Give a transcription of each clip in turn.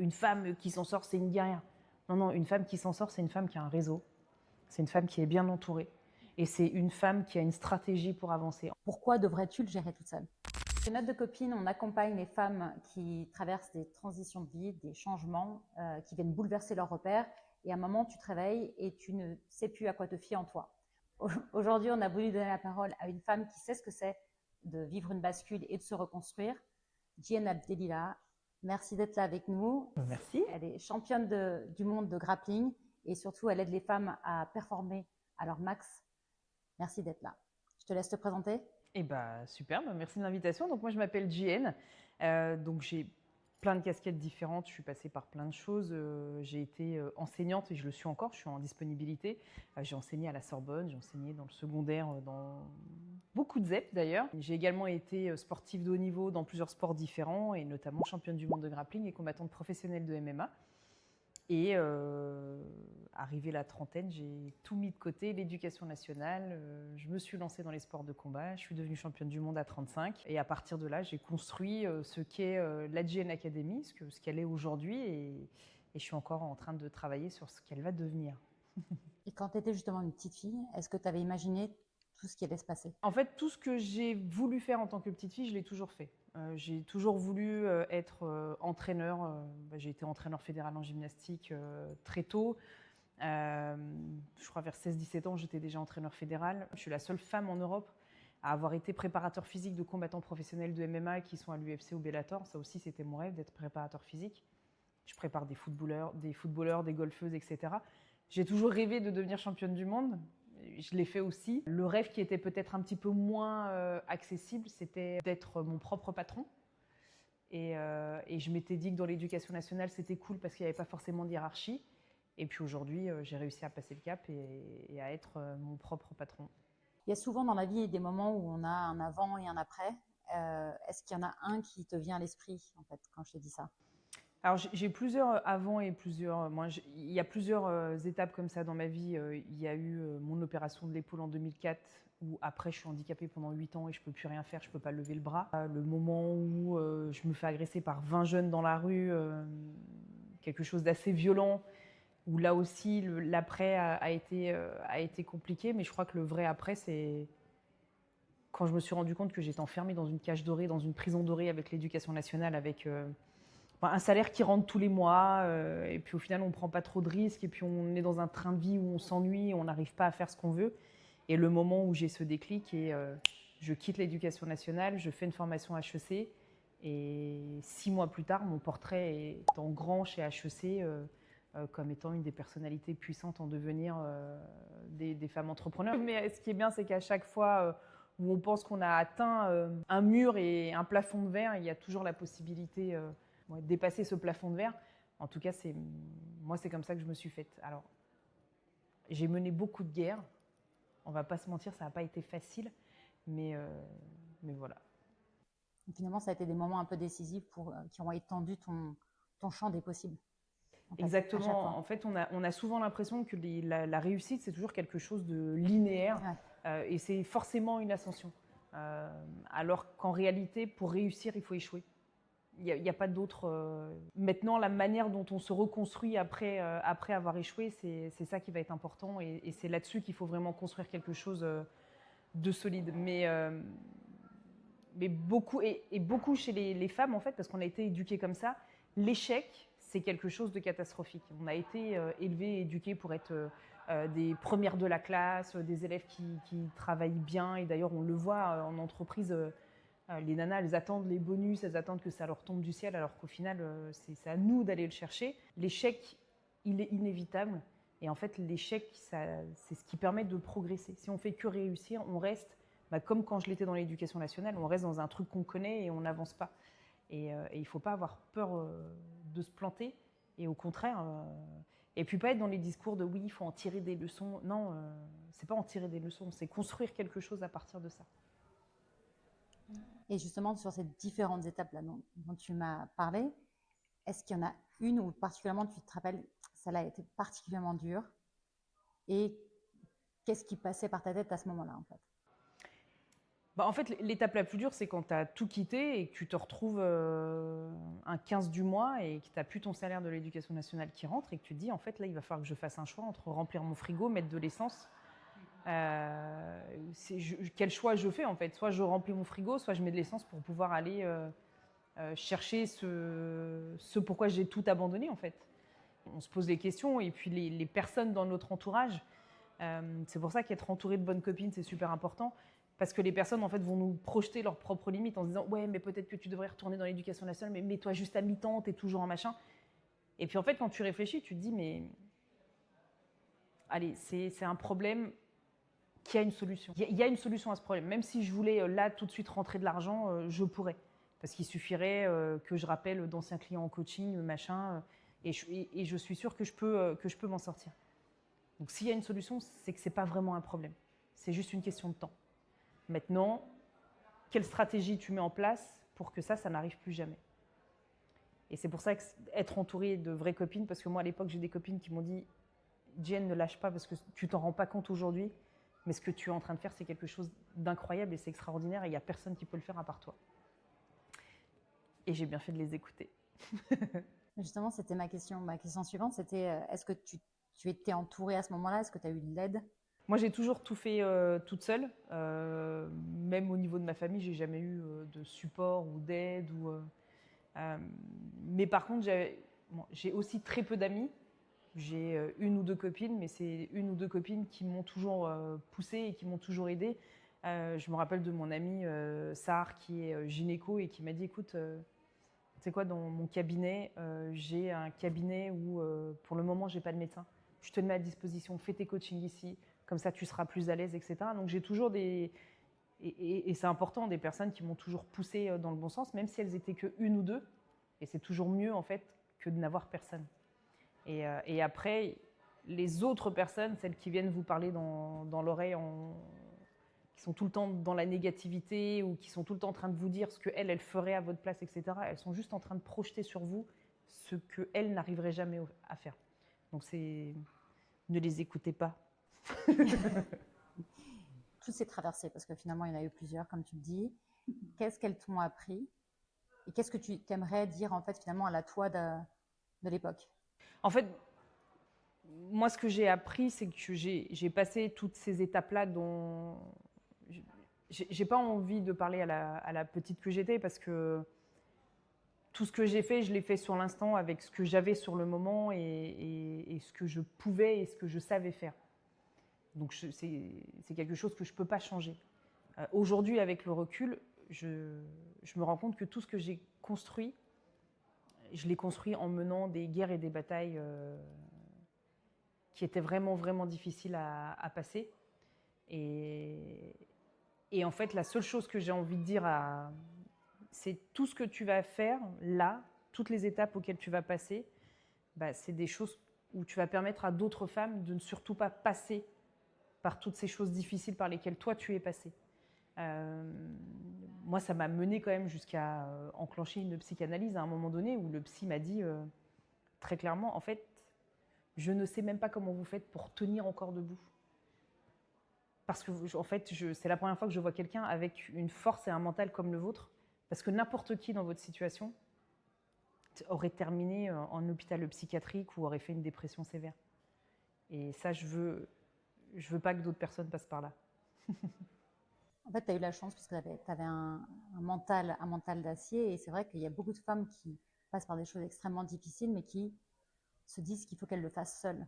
une femme qui s'en sort, c'est une guerrière. Non, non, une femme qui s'en sort, c'est une femme qui a un réseau. C'est une femme qui est bien entourée. Et c'est une femme qui a une stratégie pour avancer. Pourquoi devrais-tu le gérer toute seule? Chez Notes de Copine, on accompagne les femmes qui traversent des transitions de vie, des changements qui viennent bouleverser leurs repères. Et à un moment, tu te réveilles et tu ne sais plus à quoi te fier en toi. Aujourd'hui, on a voulu donner la parole à une femme qui sait ce que c'est de vivre une bascule et de se reconstruire. Jihen Abdelila, merci d'être là avec nous. Merci. Elle est championne du monde de grappling et surtout, elle aide les femmes à performer à leur max. Merci d'être là. Je te laisse te présenter. Eh ben, super, merci de l'invitation. Donc moi je m'appelle Jihen, donc j'ai plein de casquettes différentes, je suis passée par plein de choses. J'ai été enseignante et je le suis encore, je suis en disponibilité. J'ai enseigné à la Sorbonne, j'ai enseigné dans le secondaire, dans beaucoup de ZEP d'ailleurs. J'ai également été sportive de haut niveau dans plusieurs sports différents et notamment championne du monde de grappling et combattante professionnelle de MMA. Et arrivée la trentaine, j'ai tout mis de côté, l'éducation nationale. Je me suis lancée dans les sports de combat. Je suis devenue championne du monde à 35. Et à partir de là, j'ai construit ce qu'est la JN Academy, ce qu'elle est aujourd'hui. Et je suis encore en train de travailler sur ce qu'elle va devenir. Et quand tu étais justement une petite fille, est-ce que tu avais imaginé tout ce qui allait se passer? En fait, tout ce que j'ai voulu faire en tant que petite fille, je l'ai toujours fait. J'ai toujours voulu être entraîneur. J'ai été entraîneur fédéral en gymnastique très tôt. Je crois vers 16-17 ans, j'étais déjà entraîneur fédéral. Je suis la seule femme en Europe à avoir été préparateur physique de combattants professionnels de MMA qui sont à l'UFC ou Bellator. Ça aussi, c'était mon rêve d'être préparateur physique. Je prépare des footballeurs, des golfeuses, etc. J'ai toujours rêvé de devenir championne du monde. Je l'ai fait aussi. Le rêve qui était peut-être un petit peu moins accessible, c'était d'être mon propre patron. Et je m'étais dit que dans l'éducation nationale, c'était cool parce qu'il n'y avait pas forcément de hiérarchie. Et puis aujourd'hui, j'ai réussi à passer le cap et à être mon propre patron. Il y a souvent dans la vie des moments où on a un avant et un après. Est-ce qu'il y en a un qui te vient à l'esprit, en fait, quand je te dis ça? Alors j'ai plusieurs avant et plusieurs. Il y a plusieurs étapes comme ça dans ma vie. Il y a eu mon opération de l'épaule en 2004, où après je suis handicapée pendant 8 ans et je peux plus rien faire, je peux pas lever le bras. Le moment où je me fais agresser par 20 jeunes dans la rue, quelque chose d'assez violent, où là aussi l'après a été compliqué, mais je crois que le vrai après, c'est quand je me suis rendu compte que j'étais enfermée dans une cage dorée, dans une prison dorée avec l'éducation nationale, avec un salaire qui rentre tous les mois, et puis au final on ne prend pas trop de risques, et puis on est dans un train de vie où on s'ennuie, on n'arrive pas à faire ce qu'on veut. Et le moment où j'ai ce déclic, et je quitte l'éducation nationale, je fais une formation HEC, et 6 mois plus tard, mon portrait est en grand chez HEC, comme étant une des personnalités puissantes en devenir des femmes entrepreneurs. Mais ce qui est bien, c'est qu'à chaque fois où on pense qu'on a atteint un mur et un plafond de verre, il y a toujours la possibilité de dépasser ce plafond de verre. En tout cas, moi, c'est comme ça que je me suis faite. Alors, j'ai mené beaucoup de guerres. On ne va pas se mentir, ça n'a pas été facile, mais voilà. Finalement, ça a été des moments un peu décisifs qui ont étendu ton champ des possibles. En fait, exactement. En fait, on a souvent l'impression que la réussite, c'est toujours quelque chose de linéaire, et c'est forcément une ascension. Alors qu'en réalité, pour réussir, il faut échouer. Il n'y a pas d'autre. Maintenant, la manière dont on se reconstruit après avoir échoué, c'est ça qui va être important, et c'est là-dessus qu'il faut vraiment construire quelque chose de solide. Mais beaucoup, et beaucoup chez les femmes, en fait, parce qu'on a été éduquées comme ça, l'échec, c'est quelque chose de catastrophique. On a été élevés, éduqués pour être des premières de la classe, des élèves qui travaillent bien. Et d'ailleurs, on le voit en entreprise, les nanas, elles attendent les bonus, elles attendent que ça leur tombe du ciel, alors qu'au final, c'est à nous d'aller le chercher. L'échec, il est inévitable. Et en fait, l'échec, c'est ce qui permet de progresser. Si on fait que réussir, on reste, comme quand je l'étais dans l'éducation nationale, on reste dans un truc qu'on connaît et on n'avance pas. Et il ne faut pas avoir peur de se planter, et au contraire, et puis pas être dans les discours de oui, il faut en tirer des leçons. Non, c'est pas en tirer des leçons, c'est construire quelque chose à partir de ça. Et justement, sur ces différentes étapes-là dont tu m'as parlé, est-ce qu'il y en a une où particulièrement tu te rappelles, celle-là a été particulièrement dure, et qu'est-ce qui passait par ta tête à ce moment-là, en fait? En fait, l'étape la plus dure, c'est quand tu as tout quitté et que tu te retrouves un 15 du mois et que tu n'as plus ton salaire de l'éducation nationale qui rentre et que tu te dis, en fait, là, il va falloir que je fasse un choix entre remplir mon frigo, mettre de l'essence. Quel choix je fais, en fait? Soit je remplis mon frigo, soit je mets de l'essence pour pouvoir aller chercher ce pourquoi j'ai tout abandonné, en fait. On se pose les questions et puis les personnes dans notre entourage, c'est pour ça qu'être entouré de bonnes copines, c'est super important. Parce que les personnes, en fait, vont nous projeter leurs propres limites en se disant « Ouais, mais peut-être que tu devrais retourner dans l'éducation nationale, mais mets-toi juste à mi-temps, t'es toujours en machin. » Et puis, en fait, quand tu réfléchis, tu te dis « Mais allez, c'est un problème qui a une solution. Il y a une solution à ce problème. Même si je voulais, là, tout de suite rentrer de l'argent, je pourrais. Parce qu'il suffirait que je rappelle d'anciens clients en coaching, machin, et je suis sûre que je peux m'en sortir. Donc, s'il y a une solution, c'est que ce n'est pas vraiment un problème. C'est juste une question de temps. Maintenant, quelle stratégie tu mets en place pour que ça n'arrive plus jamais? Et c'est pour ça qu'être entouré de vraies copines, parce que moi à l'époque j'ai des copines qui m'ont dit « Jen, ne lâche pas parce que tu t'en rends pas compte aujourd'hui, mais ce que tu es en train de faire c'est quelque chose d'incroyable et c'est extraordinaire et il n'y a personne qui peut le faire à part toi. » Et j'ai bien fait de les écouter. Justement, c'était ma question. Ma question suivante, c'était est-ce que tu étais entourée à ce moment-là? Est-ce que tu as eu de l'aide? Moi, j'ai toujours tout fait toute seule. Même au niveau de ma famille, j'ai jamais eu de support ou d'aide. Mais par contre, j'ai aussi très peu d'amis. J'ai une ou deux copines, mais c'est une ou deux copines qui m'ont toujours poussée et qui m'ont toujours aidée. Je me rappelle de mon amie Sahar, qui est gynéco et qui m'a dit « Écoute, tu sais quoi, dans mon cabinet, j'ai un cabinet où pour le moment, j'ai pas de médecin. Je te le mets à disposition, fais tes coachings ici. Comme ça, tu seras plus à l'aise, etc. » Donc, j'ai toujours et c'est important, des personnes qui m'ont toujours poussée dans le bon sens, même si elles étaient que une ou deux. Et c'est toujours mieux, en fait, que de n'avoir personne. Et après, les autres personnes, celles qui viennent vous parler dans l'oreille, qui sont tout le temps dans la négativité ou qui sont tout le temps en train de vous dire ce qu'elles feraient à votre place, etc., elles sont juste en train de projeter sur vous ce qu'elles n'arriveraient jamais à faire. Donc, ne les écoutez pas. Toutes ces traversées, parce que finalement, il y en a eu plusieurs, comme tu le dis. Qu'est-ce qu'elles t'ont appris? Et qu'est-ce que tu aimerais dire, en fait, finalement, à la toi de l'époque? En fait, moi, ce que j'ai appris, c'est que j'ai passé toutes ces étapes-là dont j'ai pas envie de parler à la petite que j'étais parce que tout ce que j'ai fait, je l'ai fait sur l'instant avec ce que j'avais sur le moment et ce que je pouvais et ce que je savais faire. Donc, c'est quelque chose que je ne peux pas changer. Aujourd'hui, avec le recul, je me rends compte que tout ce que j'ai construit, je l'ai construit en menant des guerres et des batailles qui étaient vraiment, vraiment difficiles à passer. Et en fait, la seule chose que j'ai envie de dire, c'est tout ce que tu vas faire là, toutes les étapes auxquelles tu vas passer, c'est des choses où tu vas permettre à d'autres femmes de ne surtout pas passer par toutes ces choses difficiles par lesquelles toi tu es passée. Moi, ça m'a mené quand même jusqu'à enclencher une psychanalyse à un moment donné où le psy m'a dit très clairement, en fait, je ne sais même pas comment vous faites pour tenir encore debout. Parce que, en fait, c'est la première fois que je vois quelqu'un avec une force et un mental comme le vôtre. Parce que n'importe qui dans votre situation aurait terminé en hôpital psychiatrique ou aurait fait une dépression sévère. Et ça, je veux pas que d'autres personnes passent par là. En fait, tu as eu la chance parce que tu avais un mental d'acier. Et c'est vrai qu'il y a beaucoup de femmes qui passent par des choses extrêmement difficiles, mais qui se disent qu'il faut qu'elles le fassent seules.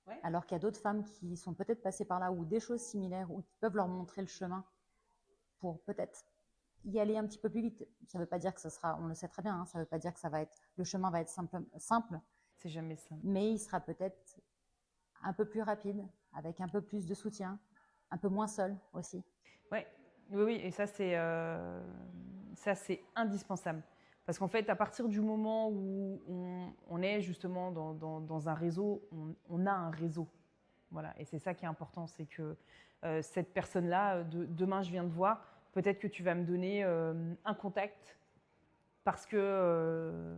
Ouais. Alors qu'il y a d'autres femmes qui sont peut-être passées par là ou des choses similaires ou qui peuvent leur montrer le chemin pour peut-être y aller un petit peu plus vite. Ça ne veut pas dire que ce sera, on le sait très bien, hein, ça ne veut pas dire que le chemin va être simple. C'est jamais simple. Mais il sera peut-être un peu plus rapide, avec un peu plus de soutien, un peu moins seul aussi. Ouais. Oui, et ça c'est indispensable. Parce qu'en fait, à partir du moment où on est justement dans un réseau, on a un réseau. Voilà. Et c'est ça qui est important, c'est que cette personne-là, demain je viens te voir, peut-être que tu vas me donner un contact parce que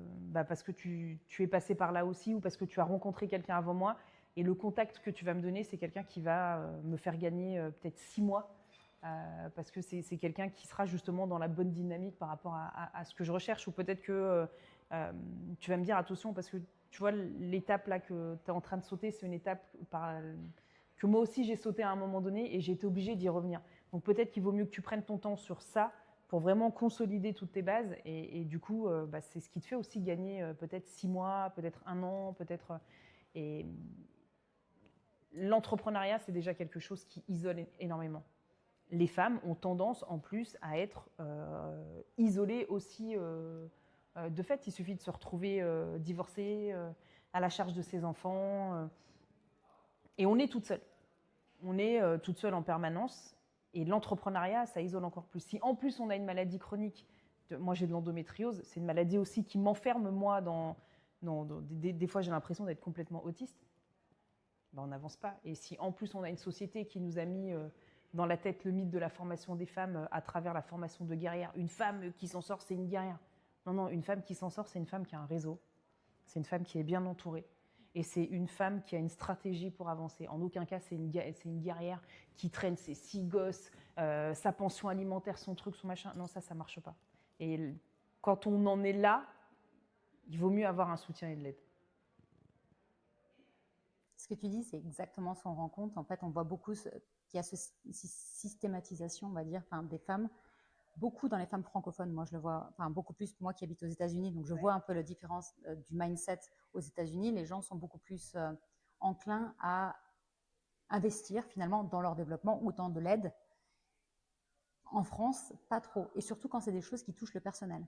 tu es passé par là aussi ou parce que tu as rencontré quelqu'un avant moi. Et le contact que tu vas me donner, c'est quelqu'un qui va me faire gagner peut-être 6 mois parce que c'est quelqu'un qui sera justement dans la bonne dynamique par rapport à ce que je recherche. Ou peut-être que tu vas me dire attention, parce que tu vois, l'étape là que tu es en train de sauter, c'est une étape que moi aussi j'ai sauté à un moment donné et j'ai été obligée d'y revenir. Donc peut-être qu'il vaut mieux que tu prennes ton temps sur ça pour vraiment consolider toutes tes bases. Et du coup, c'est ce qui te fait aussi gagner peut-être 6 mois, peut-être 1 an, peut-être. Et l'entrepreneuriat, c'est déjà quelque chose qui isole énormément. Les femmes ont tendance en plus à être isolées aussi. De fait, il suffit de se retrouver divorcée, à la charge de ses enfants. Et on est toute seule. On est toute seule en permanence. Et l'entrepreneuriat, ça isole encore plus. Si en plus on a une maladie chronique, moi j'ai de l'endométriose, c'est une maladie aussi qui m'enferme moi des fois j'ai l'impression d'être complètement autiste. Ben, on n'avance pas. Et si en plus on a une société qui nous a mis dans la tête le mythe de la formation des femmes à travers la formation de guerrière, une femme qui s'en sort, c'est une guerrière. Non, non, une femme qui s'en sort, c'est une femme qui a un réseau. C'est une femme qui est bien entourée. Et c'est une femme qui a une stratégie pour avancer. En aucun cas, c'est une guerrière qui traîne ses 6 gosses, sa pension alimentaire, son truc, son machin. Non, ça ne marche pas. Et quand on en est là, il vaut mieux avoir un soutien et de l'aide. Ce que tu dis, c'est exactement ce qu'on rencontre. En fait, on voit beaucoup qu'il y a cette systématisation, on va dire, des femmes. Beaucoup dans les femmes francophones, moi je le vois, beaucoup plus moi qui habite aux États-Unis, donc je vois un peu la différence du mindset aux États-Unis. Les gens sont beaucoup plus enclins à investir finalement dans leur développement ou dans de l'aide. En France, pas trop. Et surtout quand c'est des choses qui touchent le personnel.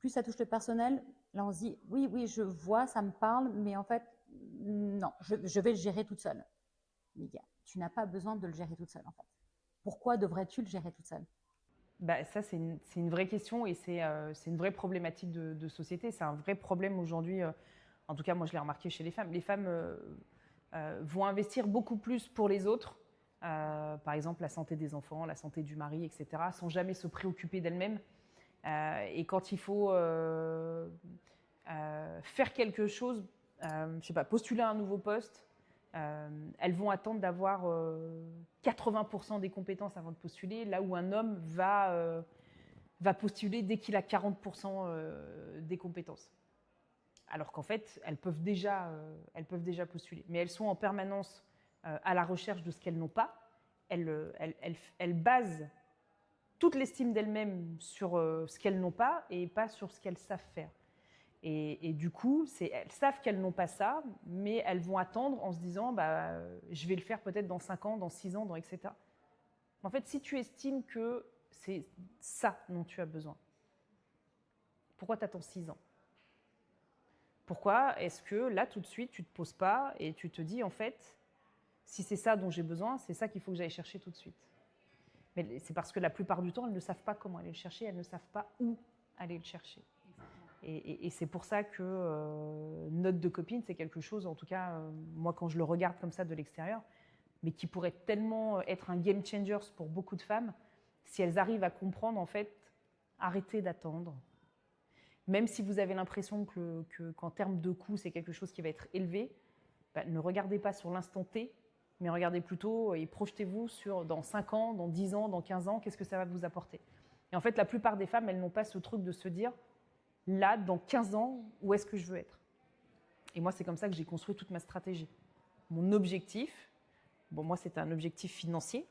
Plus ça touche le personnel, là on se dit oui, je vois, ça me parle, mais en fait, non, je vais le gérer toute seule. Mais tu n'as pas besoin de le gérer toute seule en fait. Pourquoi devrais-tu le gérer toute seule ? Ça, c'est une vraie question et c'est une vraie problématique de société. C'est un vrai problème aujourd'hui. En tout cas, moi, je l'ai remarqué chez les femmes. Les femmes vont investir beaucoup plus pour les autres, par exemple la santé des enfants, la santé du mari, etc., sans jamais se préoccuper d'elles-mêmes. Et quand il faut faire quelque chose, je sais pas, postuler à un nouveau poste, elles vont attendre d'avoir 80% des compétences avant de postuler, là où un homme va postuler dès qu'il a 40% des compétences. Alors qu'en fait, elles peuvent déjà postuler. Mais elles sont en permanence à la recherche de ce qu'elles n'ont pas. Elles basent toute l'estime d'elles-mêmes sur ce qu'elles n'ont pas et pas sur ce qu'elles savent faire. Et du coup, elles savent qu'elles n'ont pas ça, mais elles vont attendre en se disant je vais le faire peut-être dans 5 ans, dans 6 ans, etc. En fait, si tu estimes que c'est ça dont tu as besoin, pourquoi tu attends 6 ans ? Pourquoi est-ce que là, tout de suite, tu ne te poses pas et tu te dis, en fait, si c'est ça dont j'ai besoin, c'est ça qu'il faut que j'aille chercher tout de suite. Mais c'est parce que la plupart du temps, elles ne savent pas comment aller le chercher, elles ne savent pas où aller le chercher. Et c'est pour ça que Note de copine, c'est quelque chose, en tout cas, moi, quand je le regarde comme ça de l'extérieur, mais qui pourrait tellement être un game changer pour beaucoup de femmes, si elles arrivent à comprendre, en fait, arrêtez d'attendre. Même si vous avez l'impression qu'en termes de coût, c'est quelque chose qui va être élevé, ne regardez pas sur l'instant T, mais regardez plutôt et projetez-vous sur dans 5 ans, dans 10 ans, dans 15 ans, qu'est-ce que ça va vous apporter. Et en fait, la plupart des femmes, elles n'ont pas ce truc de se dire, là, dans 15 ans, où est-ce que je veux être ? Et moi, c'est comme ça que j'ai construit toute ma stratégie. Mon objectif, moi, c'était un objectif financier.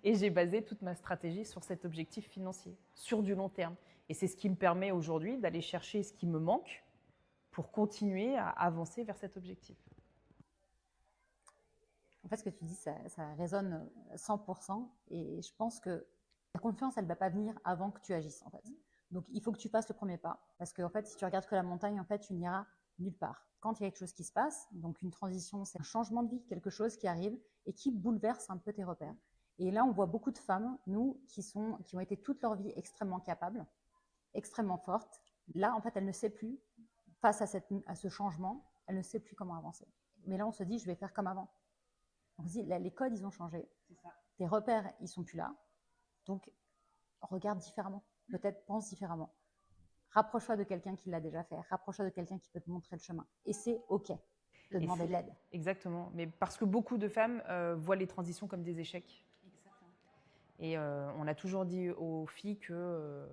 Et j'ai basé toute ma stratégie sur cet objectif financier, sur du long terme. Et c'est ce qui me permet aujourd'hui d'aller chercher ce qui me manque pour continuer à avancer vers cet objectif. En fait, ce que tu dis, ça résonne 100%. Et je pense que la confiance, elle ne va pas venir avant que tu agisses, en fait. Donc, il faut que tu fasses le premier pas. Parce que, en fait, si tu regardes que la montagne, en fait, tu n'iras nulle part. Quand il y a quelque chose qui se passe, donc une transition, c'est un changement de vie, quelque chose qui arrive et qui bouleverse un peu tes repères. Et là, on voit beaucoup de femmes, nous, qui ont été toute leur vie extrêmement capables, extrêmement fortes. Là, en fait, elles ne savent plus, face à ce changement, elles ne savent plus comment avancer. Mais là, on se dit, je vais faire comme avant. On se dit, là, les codes, ils ont changé. C'est ça. Tes repères, ils sont plus là. Donc, regarde différemment. Peut-être pense différemment. Rapproche-toi de quelqu'un qui l'a déjà fait. Rapproche-toi de quelqu'un qui peut te montrer le chemin. Et c'est OK de demander de l'aide. Exactement. Mais parce que beaucoup de femmes voient les transitions comme des échecs. Et on a toujours dit aux filles que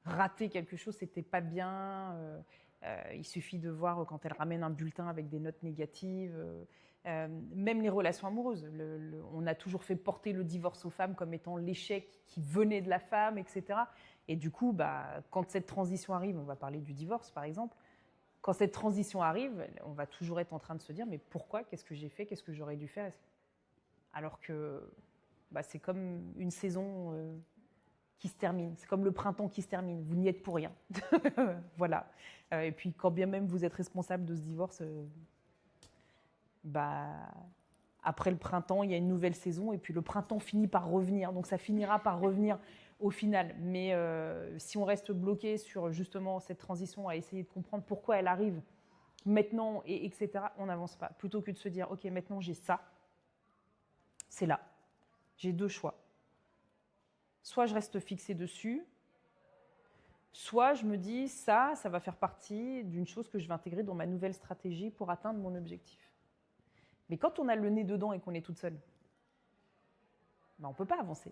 rater quelque chose, c'était pas bien. Il suffit de voir quand elles ramènent un bulletin avec des notes négatives. Même les relations amoureuses. On a toujours fait porter le divorce aux femmes comme étant l'échec qui venait de la femme, etc. Et du coup, quand cette transition arrive, on va parler du divorce par exemple, quand cette transition arrive, on va toujours être en train de se dire mais pourquoi, qu'est-ce que j'ai fait, qu'est-ce que j'aurais dû faire? Alors que c'est comme une saison qui se termine, c'est comme le printemps qui se termine, vous n'y êtes pour rien. Voilà. Et puis quand bien même vous êtes responsable de ce divorce, après le printemps, il y a une nouvelle saison et puis le printemps finit par revenir. Donc ça finira par revenir au final. Mais si on reste bloqué sur justement cette transition, à essayer de comprendre pourquoi elle arrive maintenant, etc., on n'avance pas. Plutôt que de se dire, ok, maintenant j'ai ça, c'est là. J'ai deux choix. Soit je reste fixée dessus, soit je me dis, ça va faire partie d'une chose que je vais intégrer dans ma nouvelle stratégie pour atteindre mon objectif. Mais quand on a le nez dedans et qu'on est toute seule, on ne peut pas avancer.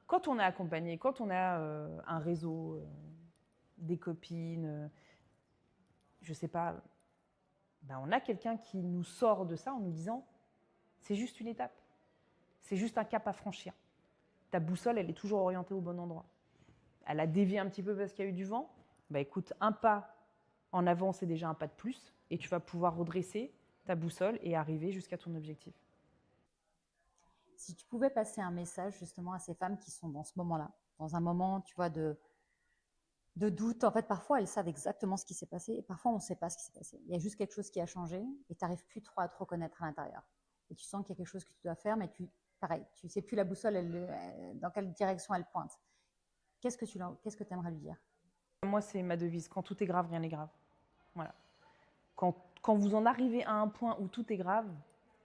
Quand on est accompagné, quand on a un réseau, des copines, je ne sais pas, on a quelqu'un qui nous sort de ça en nous disant « c'est juste une étape, c'est juste un cap à franchir. Ta boussole, elle est toujours orientée au bon endroit. Elle a dévié un petit peu parce qu'il y a eu du vent. Écoute, un pas en avant, c'est déjà un pas de plus et tu vas pouvoir redresser ta boussole et arriver jusqu'à ton objectif. » Si tu pouvais passer un message justement à ces femmes qui sont dans ce moment-là, dans un moment, tu vois, de doute. En fait, parfois, elles savent exactement ce qui s'est passé et parfois, on ne sait pas ce qui s'est passé. Il y a juste quelque chose qui a changé et tu n'arrives plus trop à te reconnaître à l'intérieur. Et tu sens qu'il y a quelque chose que tu dois faire, mais pareil, tu ne sais plus la boussole, dans quelle direction elle pointe. Qu'est-ce que tu aimerais lui dire? Moi, c'est ma devise. Quand tout est grave, rien n'est grave. Voilà. Quand vous en arrivez à un point où tout est grave,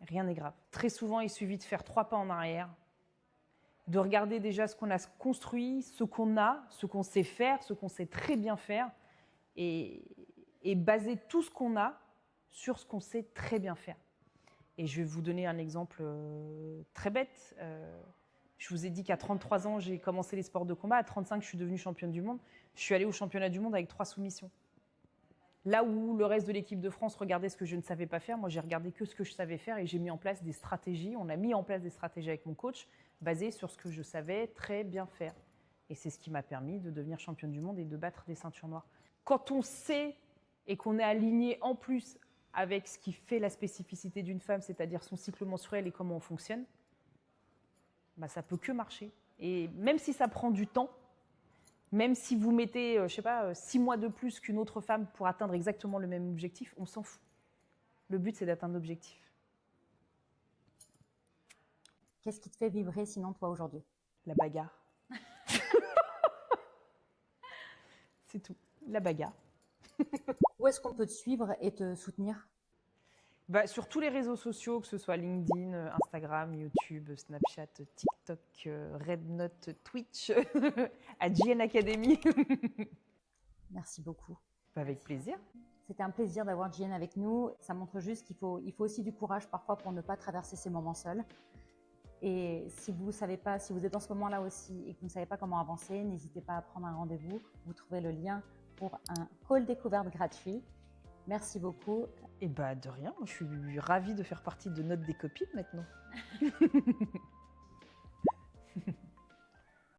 rien n'est grave. Très souvent, il suffit de faire 3 pas en arrière, de regarder déjà ce qu'on a construit, ce qu'on a, ce qu'on sait faire, ce qu'on sait très bien faire, et baser tout ce qu'on a sur ce qu'on sait très bien faire. Et je vais vous donner un exemple très bête. Je vous ai dit qu'à 33 ans, j'ai commencé les sports de combat. À 35, je suis devenue championne du monde. Je suis allée au championnat du monde avec 3 soumissions. Là où le reste de l'équipe de France regardait ce que je ne savais pas faire, moi j'ai regardé que ce que je savais faire et j'ai mis en place des stratégies. On a mis en place des stratégies avec mon coach basées sur ce que je savais très bien faire. Et c'est ce qui m'a permis de devenir championne du monde et de battre des ceintures noires. Quand on sait et qu'on est aligné en plus avec ce qui fait la spécificité d'une femme, c'est-à-dire son cycle menstruel et comment on fonctionne, ça peut que marcher. Et même si ça prend du temps, même si vous mettez, je sais pas, 6 mois de plus qu'une autre femme pour atteindre exactement le même objectif, on s'en fout. Le but, c'est d'atteindre l'objectif. Qu'est-ce qui te fait vibrer sinon toi aujourd'hui? La bagarre. C'est tout, la bagarre. Où est-ce qu'on peut te suivre et te soutenir? Sur tous les réseaux sociaux, que ce soit LinkedIn, Instagram, YouTube, Snapchat, TikTok, Rednote, Twitch, à JN Academy. Merci beaucoup. Avec plaisir. C'était un plaisir d'avoir JN avec nous. Ça montre juste qu'il faut aussi du courage parfois pour ne pas traverser ces moments seuls. Et si vous ne savez pas, si vous êtes dans ce moment-là aussi et que vous ne savez pas comment avancer, n'hésitez pas à prendre un rendez-vous. Vous trouvez le lien pour un call découverte gratuit. Merci beaucoup. Et de rien, je suis ravie de faire partie de Note des copines maintenant.